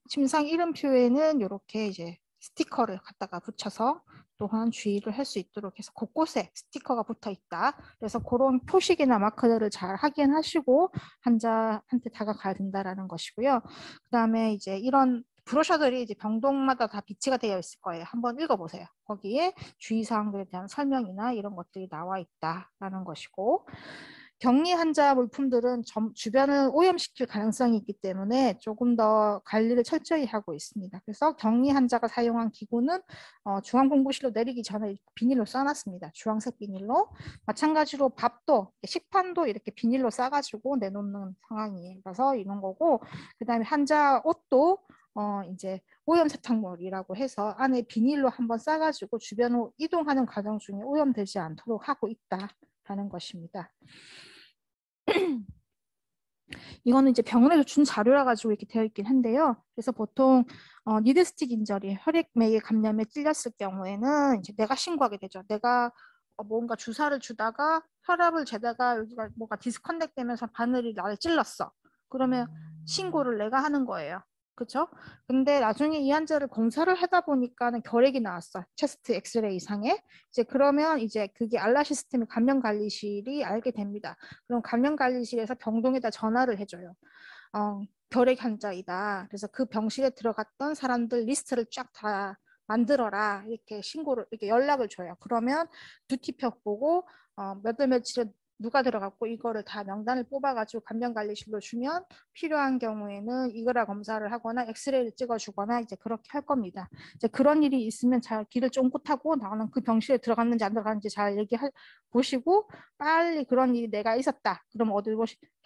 침상 이름표에는 이렇게 이제 스티커를 갖다가 붙여서 또한 주의를 할 수 있도록 해서 곳곳에 스티커가 붙어 있다. 그래서 그런 표식이나 마크를 잘 확인하시고 환자한테 다가가야 된다라는 것이고요. 그 다음에 이제 이런 브로셔들이 이제 병동마다 다 비치가 되어 있을 거예요. 한번 읽어보세요. 거기에 주의사항들에 대한 설명이나 이런 것들이 나와 있다라는 것이고, 격리 환자 물품들은 주변을 오염시킬 가능성이 있기 때문에 조금 더 관리를 철저히 하고 있습니다. 그래서 격리 환자가 사용한 기구는 중앙공부실로 내리기 전에 비닐로 싸놨습니다. 주황색 비닐로. 마찬가지로 밥도, 식판도 이렇게 비닐로 싸가지고 내놓는 상황이라서 이런 거고, 그 다음에 환자 옷도 이제 오염 세탁물이라고 해서 안에 비닐로 한번 싸가지고 주변으로 이동하는 과정 중에 오염되지 않도록 하고 있다라는 것입니다. 이거는 이제 병원에서 준 자료라 가지고 이렇게 되어 있긴 한데요. 그래서 보통 니드스틱 인저리, 혈액맥의 감염에 찔렸을 경우에는 이제 내가 신고하게 되죠. 내가 뭔가 주사를 주다가 혈압을 재다가 여기가 뭐가 디스커넥 되면서 바늘이 나를 찔렀어. 그러면 신고를 내가 하는 거예요. 그렇죠? 근데 나중에 이 환자를 검사를 하다 보니까는 결핵이 나왔어. 체스트 엑스레이 이상에. 이제 그러면 이제 그게 알라 시스템의 감염관리실이 알게 됩니다. 그럼 감염관리실에서 병동에다 전화를 해줘요. 결핵 환자이다. 그래서 그 병실에 들어갔던 사람들 리스트를 쫙 다 만들어라. 이렇게 신고를, 이렇게 연락을 줘요. 그러면 듀티표 보고 몇 월 며칠에 누가 들어갔고 이거를 다 명단을 뽑아가지고 감염관리실로 주면 필요한 경우에는 이거라 검사를 하거나 엑스레이를 찍어주거나 이제 그렇게 할 겁니다. 이제 그런 일이 있으면 잘 길을 쫑긋하고 나는 그 병실에 들어갔는지 안 들어갔는지 잘 보시고 빨리 그런 일이 내가 있었다. 그럼 어디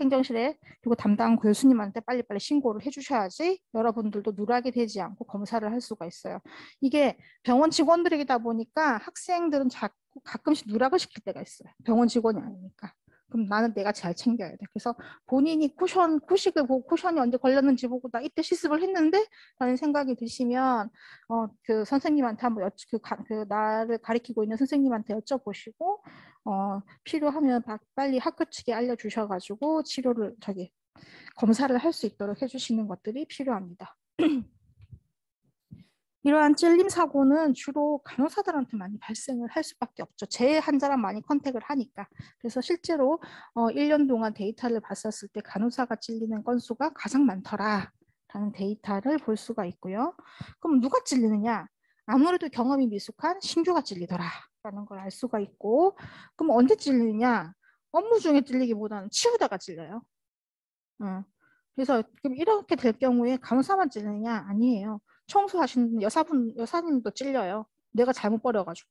행정실에 그리고 담당 교수님한테 빨리빨리 신고를 해주셔야지 여러분들도 누락이 되지 않고 검사를 할 수가 있어요. 이게 병원 직원들이다 보니까 학생들은 자꾸 가끔씩 누락을 시킬 때가 있어요. 병원 직원이 아니니까. 그럼 나는 내가 잘 챙겨야 돼. 그래서 본인이 쿠식을 보고 쿠션이 언제 걸렸는지 보고 나 이때 실습을 했는데 라는 생각이 드시면 그 선생님한테 한번 나를 가리키고 있는 선생님한테 여쭤보시고 필요하면 빨리 학교 측에 알려주셔가지고 검사를 할 수 있도록 해주시는 것들이 필요합니다. 이러한 찔림 사고는 주로 간호사들한테 많이 발생을 할 수밖에 없죠. 제 환자랑 많이 컨택을 하니까. 그래서 실제로 1년 동안 데이터를 봤었을 때 간호사가 찔리는 건수가 가장 많더라라는 데이터를 볼 수가 있고요. 그럼 누가 찔리느냐? 아무래도 경험이 미숙한 신규가 찔리더라라는 걸 알 수가 있고, 그럼 언제 찔리느냐? 업무 중에 찔리기보다는 치우다가 찔려요. 그래서 그럼 이렇게 될 경우에 간호사만 찔리느냐? 아니에요. 청소하시는 여사님도 찔려요. 내가 잘못 버려가지고.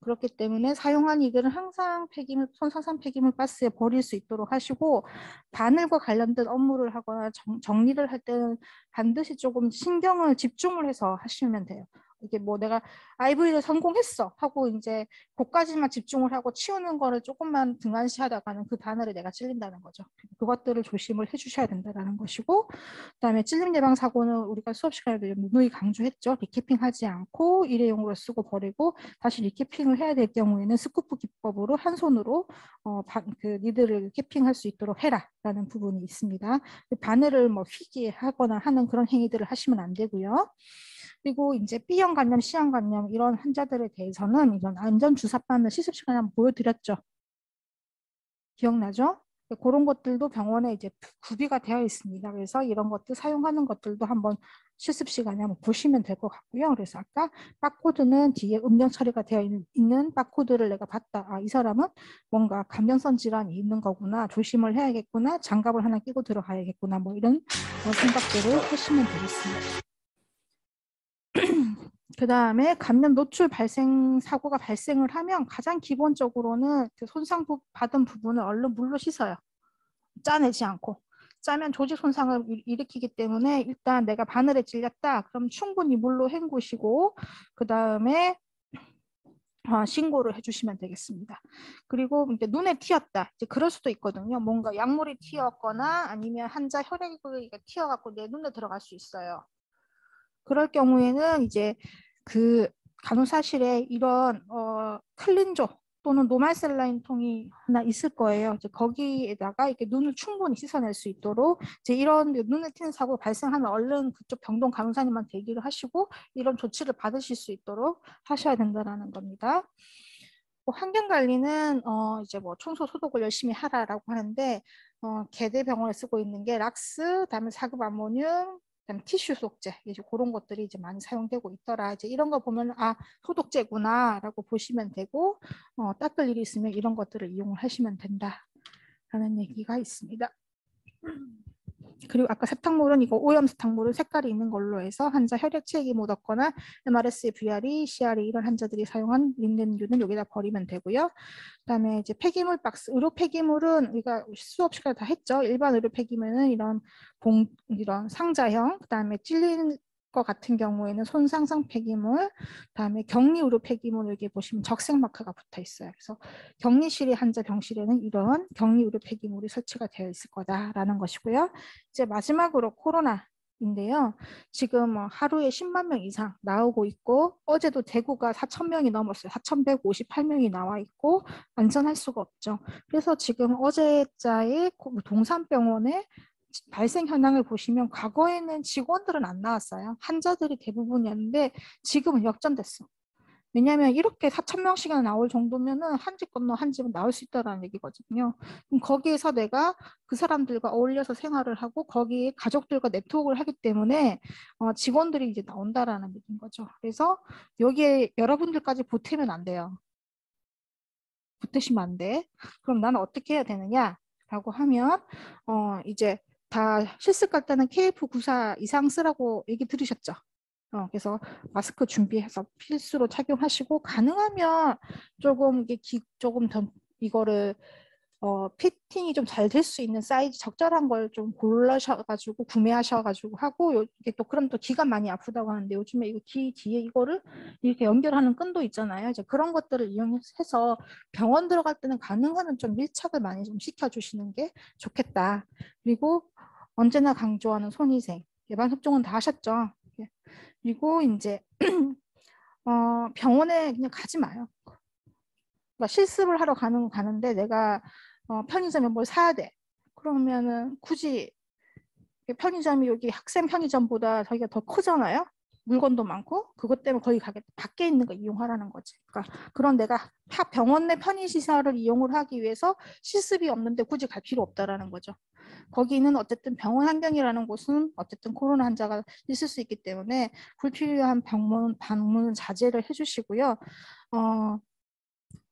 그렇기 때문에 사용한 이들은 항상 손사상 폐기물 박스에 버릴 수 있도록 하시고 바늘과 관련된 업무를 하거나 정리를 할 때는 반드시 조금 신경을 집중을 해서 하시면 돼요. 이게 뭐 내가 IV를 성공했어 하고 이제 그까지만 집중을 하고 치우는 거를 조금만 등한시하다가는 그 바늘에 내가 찔린다는 거죠. 그것들을 조심을 해주셔야 된다는 것이고, 그다음에 찔림 예방 사고는 우리가 수업 시간에도 누누이 강조했죠. 리캐핑하지 않고 일회용으로 쓰고 버리고 다시 리캐핑을 해야 될 경우에는 스쿠프 기법으로 한 손으로 니들을 캐핑할 수 있도록 해라라는 부분이 있습니다. 바늘을 뭐 휘게 하거나 하는 그런 행위들을 하시면 안 되고요. 그리고 이제 B형 감염, C형 감염 이런 환자들에 대해서는 이런 안전 주사바늘 실습 시간에 한번 보여드렸죠. 기억나죠? 그런 것들도 병원에 이제 구비가 되어 있습니다. 그래서 이런 것들 사용하는 것들도 한번 실습 시간에 한번 보시면 될 것 같고요. 그래서 아까 바코드는 뒤에 음량 처리가 되어 있는 바코드를 내가 봤다. 아, 이 사람은 뭔가 감염성 질환이 있는 거구나. 조심을 해야겠구나. 장갑을 하나 끼고 들어가야겠구나. 뭐 이런 생각들을 하시면 되겠습니다. 그 다음에 감염 노출 사고가 발생을 하면 가장 기본적으로는 그 손상 받은 부분을 얼른 물로 씻어요. 짜내지 않고. 짜면 조직 손상을 일으키기 때문에 일단 내가 바늘에 찔렸다. 그럼 충분히 물로 헹구시고 그 다음에 신고를 해주시면 되겠습니다. 그리고 이제 눈에 튀었다. 이제 그럴 수도 있거든요. 뭔가 약물이 튀었거나 아니면 환자 혈액이 튀어갖고 내 눈에 들어갈 수 있어요. 그럴 경우에는 이제 그 간호사실에 이런 클린조 또는 노말셀라인 통이 하나 있을 거예요. 이제 거기에다가 이렇게 눈을 충분히 씻어낼 수 있도록 이제 이런 눈에 튀는 사고가 발생하면 얼른 그쪽 병동 간호사님한테 얘기를 하시고 이런 조치를 받으실 수 있도록 하셔야 된다는 겁니다. 환경 관리는 이제 뭐 청소 소독을 열심히 하라라고 하는데 개대병원에 쓰고 있는 게 락스, 그다음에 사급 아모늄, 그다음에 티슈 소독제 이제 그런 것들이 이제 많이 사용되고 있더라. 이제 이런 거 보면 아 소독제구나라고 보시면 되고 닦을 일이 있으면 이런 것들을 이용을 하시면 된다. 라는 얘기가 있습니다. 그리고 아까 세탁물은 이거 오염 세탁물은 색깔이 있는 걸로 해서 환자 혈액체액이 묻었거나 MRSA, VRE, CRE 이런 환자들이 사용한 린넨류는 여기다 버리면 되고요. 그다음에 이제 폐기물 박스, 의료 폐기물은 우리가 수업 시간에 다 했죠. 일반 의료 폐기물은 이런 상자형, 그다음에 찔린 것 같은 경우에는 손상성 폐기물, 그다음에 격리 의료 폐기물 여기 보시면 적색 마크가 붙어 있어요. 그래서 격리실의 환자 병실에는 이런 격리 의료 폐기물이 설치가 되어 있을 거다라는 것이고요. 이제 마지막으로 코로나인데요. 지금 하루에 10만 명 이상 나오고 있고 어제도 대구가 4천 명이 넘었어요. 4,158명이 나와 있고 안전할 수가 없죠. 그래서 지금 어제자의 동산병원에 발생 현황을 보시면 과거에는 직원들은 안 나왔어요. 환자들이 대부분이었는데 지금은 역전됐어. 왜냐하면 이렇게 4천 명씩이나 나올 정도면은 한 집 건너 한 집은 나올 수 있다는 얘기거든요. 그럼 거기에서 내가 그 사람들과 어울려서 생활을 하고 거기에 가족들과 네트워크를 하기 때문에 직원들이 이제 나온다라는 얘기인 거죠. 그래서 여기에 여러분들까지 보태면 안 돼요. 보태시면 안 돼. 그럼 나는 어떻게 해야 되느냐라고 하면 이제 다 실습 갈 때는 KF94 이상 쓰라고 얘기 들으셨죠? 그래서 마스크 준비해서 필수로 착용하시고 가능하면 조금 조금 더 이거를 피팅이 좀 잘 될 수 있는 사이즈 적절한 걸 좀 골라셔가지고 구매하셔가지고 하고 이게 또 그럼 또 귀가 많이 아프다고 하는데 요즘에 이거 귀 뒤에 이거를 이렇게 연결하는 끈도 있잖아요. 이제 그런 것들을 이용해서 병원 들어갈 때는 가능하면 좀 밀착을 많이 좀 시켜주시는 게 좋겠다. 그리고 언제나 강조하는 손위생 예방 접종은 다 하셨죠? 그리고 이제 병원에 그냥 가지 마요. 그러니까 실습을 하러 가는데 내가 편의점에 뭘 사야 돼. 그러면은 굳이 편의점이 여기 학생 편의점보다 저기가 더 크잖아요. 물건도 많고 그것 때문에 거기 가게 밖에 있는 거 이용하라는 거지. 그러니까 그런 내가 병원 내 편의시설을 이용을 하기 위해서 실습이 없는데 굳이 갈 필요 없다라는 거죠. 거기는 어쨌든 병원 환경이라는 곳은 어쨌든 코로나 환자가 있을 수 있기 때문에 불필요한 방문 자제를 해주시고요.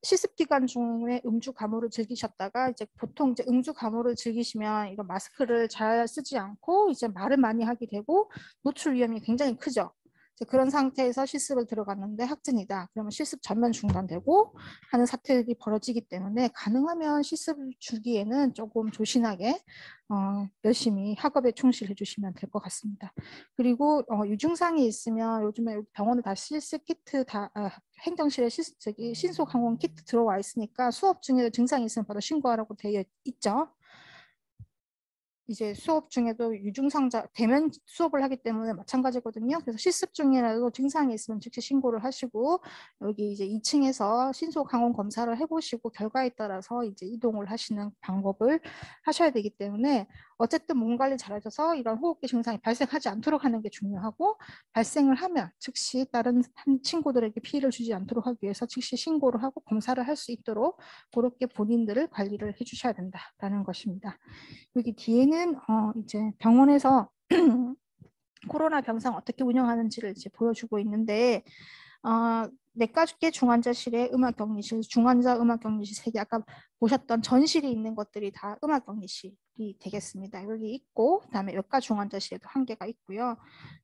실습 기간 중에 음주 가무를 즐기셨다가 이제 보통 이제 음주 가무를 즐기시면 이런 마스크를 잘 쓰지 않고 이제 말을 많이 하게 되고 노출 위험이 굉장히 크죠. 그런 상태에서 실습을 들어갔는데 확진이다. 그러면 실습 전면 중단되고 하는 사태들이 벌어지기 때문에 가능하면 실습 주기에는 조금 조신하게 열심히 학업에 충실해 주시면 될 것 같습니다. 그리고 유증상이 있으면 요즘에 병원에 다 실습 키트 행정실에 신속 항원 키트 들어와 있으니까 수업 중에 증상이 있으면 바로 신고하라고 되어 있죠. 이제 수업 중에도 유증상자 대면 수업을 하기 때문에 마찬가지거든요. 그래서 실습 중이라도 증상이 있으면 즉시 신고를 하시고 여기 이제 2층에서 신속 항원 검사를 해보시고 결과에 따라서 이제 이동을 하시는 방법을 하셔야 되기 때문에 어쨌든 몸 관리 잘하셔서 이런 호흡기 증상이 발생하지 않도록 하는 게 중요하고 발생을 하면 즉시 다른 친구들에게 피해를 주지 않도록 하기 위해서 즉시 신고를 하고 검사를 할 수 있도록 그렇게 본인들을 관리를 해주셔야 된다라는 것입니다. 여기 뒤에는 이제 병원에서 코로나 병상 어떻게 운영하는지를 이제 보여주고 있는데 내과계 중환자실에 음악격리실, 중환자 음악격리실 3개 아까 보셨던 전실이 있는 것들이 다 음악격리실이 되겠습니다. 여기 있고 그다음에 외과 중환자실에도 1개가 있고요.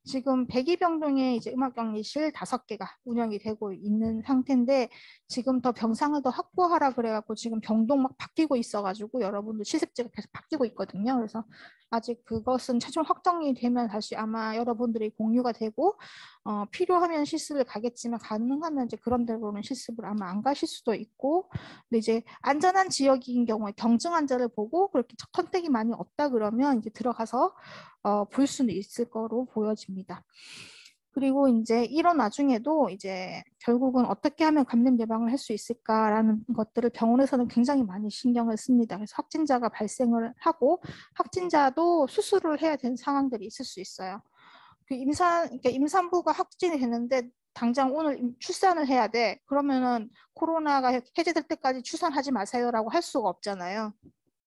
지금 백이병동에 이제 음악격리실 5개가 운영이 되고 있는 상태인데 지금 더 병상을 더 확보하라 그래갖고 지금 병동 막 바뀌고 있어가지고 여러분들 실습제가 계속 바뀌고 있거든요. 그래서 아직 그것은 최종 확정이 되면 다시 아마 여러분들이 공유가 되고 필요하면 실습을 가겠지만 가능하면 이제 그런 데로는 실습을 아마 안 가실 수도 있고 근데 이제 안전한 지역인 경우에 경증 환자를 보고 그렇게 컨택이 많이 없다 그러면 이제 들어가서 볼 수는 있을 거로 보여집니다. 그리고 이제 이런 와중에도 이제 결국은 어떻게 하면 감염 예방을 할 수 있을까라는 것들을 병원에서는 굉장히 많이 신경을 씁니다. 그래서 확진자가 발생을 하고 확진자도 수술을 해야 되는 상황들이 있을 수 있어요. 그러니까 임산부가 확진이 됐는데 당장 오늘 출산을 해야 돼. 그러면은 코로나가 해제될 때까지 출산하지 마세요라고 할 수가 없잖아요.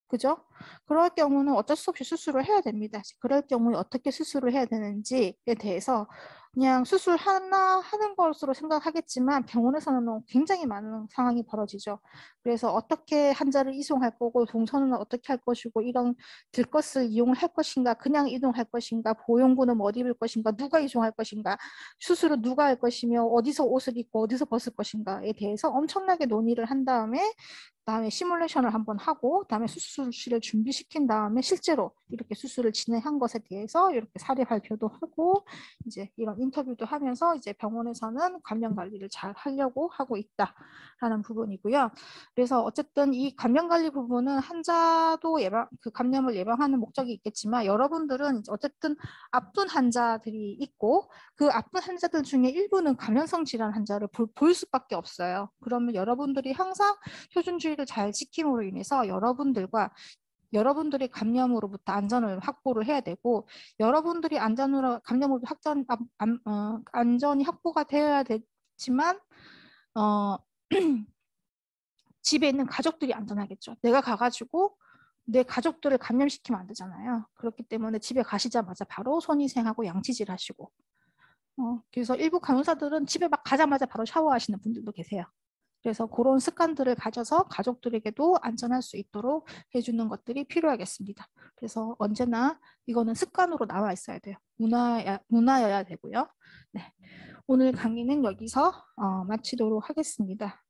그죠? 그럴 경우는 어쩔 수 없이 수술을 해야 됩니다. 그럴 경우에 어떻게 수술을 해야 되는지에 대해서 그냥 수술 하나 하는 것으로 생각하겠지만 병원에서는 굉장히 많은 상황이 벌어지죠. 그래서 어떻게 환자를 이송할 거고 동선은 어떻게 할 것이고 이런 들것을 이용할 것인가 그냥 이동할 것인가 보형구는 어디 입을 것인가 누가 이송할 것인가 수술은 누가 할 것이며 어디서 옷을 입고 어디서 벗을 것인가에 대해서 엄청나게 논의를 한 다음에 시뮬레이션을 한번 하고 그다음에 수술실을 준비시킨 다음에 실제로 이렇게 수술을 진행한 것에 대해서 이렇게 사례 발표도 하고 이제 이런 인터뷰도 하면서 이제 병원에서는 감염 관리를 잘 하려고 하고 있다라는 부분이고요. 그래서 어쨌든 이 감염 관리 부분은 환자도 그 감염을 예방하는 목적이 있겠지만 여러분들은 어쨌든 아픈 환자들이 있고 그 아픈 환자들 중에 일부는 감염성 질환 환자를 볼 수밖에 없어요. 그러면 여러분들이 항상 표준주의를 잘 지킴으로 인해서 여러분들의 감염으로부터 안전을 확보를 해야 되고 여러분들이 감염으로부터 안전이 확보가 되어야 되지만 집에 있는 가족들이 안전하겠죠. 내가 가가지고 내 가족들을 감염시키면 안 되잖아요. 그렇기 때문에 집에 가시자마자 바로 손위생하고 양치질 하시고 그래서 일부 간호사들은 집에 막 가자마자 바로 샤워하시는 분들도 계세요. 그래서 그런 습관들을 가져서 가족들에게도 안전할 수 있도록 해주는 것들이 필요하겠습니다. 그래서 언제나 이거는 습관으로 나와 있어야 돼요. 문화여야 되고요. 네. 오늘 강의는 여기서 마치도록 하겠습니다.